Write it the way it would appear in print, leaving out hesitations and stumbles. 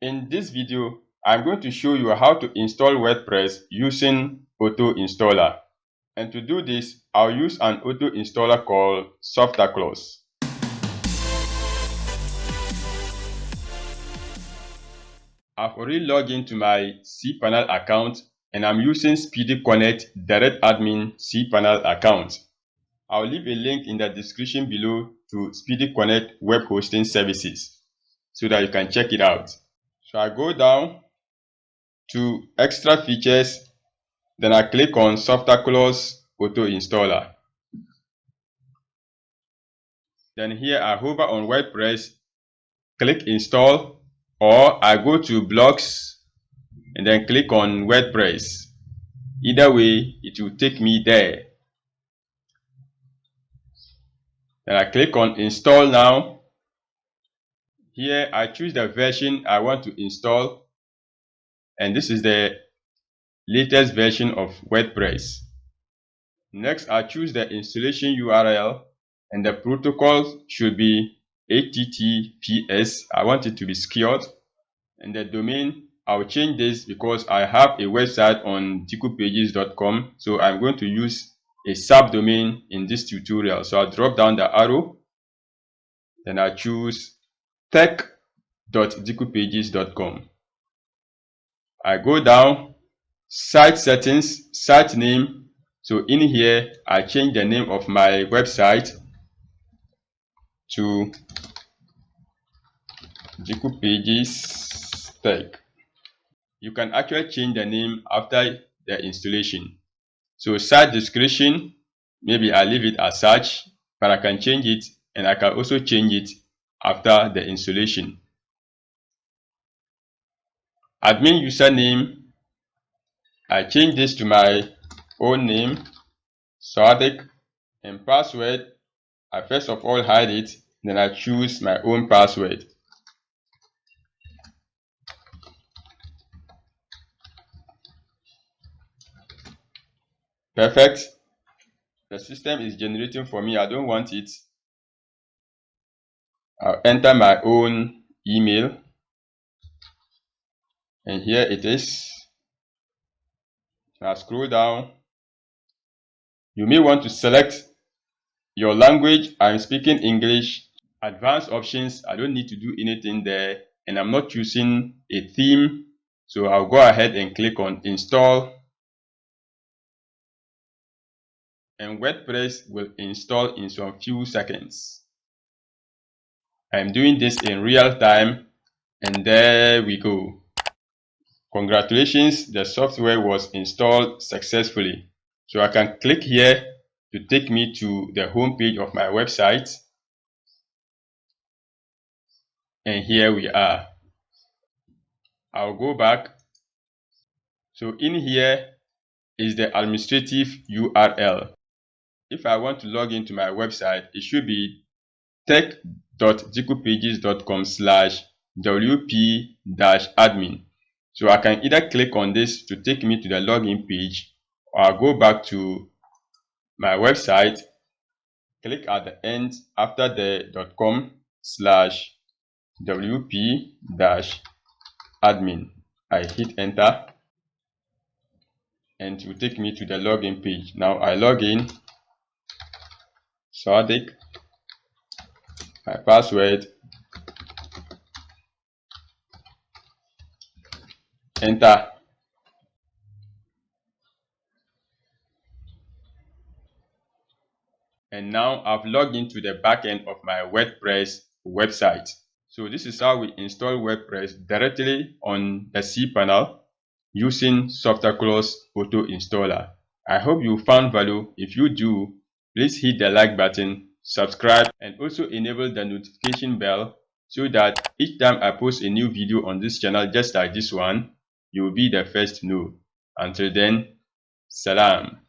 In this video, I'm going to show you how to install WordPress using auto installer. And to do this, I'll use an auto installer called SoftClose. I've already logged into my cPanel account and I'm using SpeedyConnect DirectAdmin cPanel account. I'll leave a link in the description below to SpeedyConnect web hosting services so that you can check it out. So I go down to extra features, then I click on SoftClose auto installer. Then here I hover on WordPress, click install, or I go to blocks and then click on WordPress. Either way, it will take me there. Then I click on install now. Here I choose the version I want to install, and this is the latest version of WordPress. Next I choose the installation URL, and the protocol should be HTTPS. I want it to be secured. And the domain, I'll change this because I have a website on Dikupages.com, so I'm going to use a subdomain in this tutorial. So I'll drop down the arrow, then I choose tech.dikupages.com. I go down, site settings, site name. So in here, I change the name of my website to Dikupages Tech. You can actually change the name after the installation. So site description, maybe I leave it as such, but I can change it, and I can also change it after the installation. Admin username, I change this to my own name, Sadiq, and password, I first of all hide it, then I choose my own password. Perfect. The system is generating for me. I don't want it. I'll enter my own email, and here it is. Now scroll down. You may want to select your language. I'm speaking English. Advanced options, I don't need to do anything there, and I'm not choosing a theme, so I'll go ahead and click on install, and WordPress will install in some few seconds. I'm doing this in real time, and there we go. Congratulations, the software was installed successfully. So I can click here to take me to the home page of my website. And here we are. I'll go back. So in here is the administrative URL. If I want to log into my website, it should be tech.dikupages.com/wp-admin. So I can either click on this to take me to the login page, or I'll go back to my website, click at the end after the .com/wp-admin. I hit enter, and it will take me to the login page. Now I log in, Sadiq, my password, enter. And now I've logged into the back end of my WordPress website. So this is how we install WordPress directly on the cPanel using SoftClose auto installer. I hope you found value. If you do, please hit the like button, subscribe, and also enable the notification bell so that each time I post a new video on this channel just like this one, you will be the first to know. Until then, salam.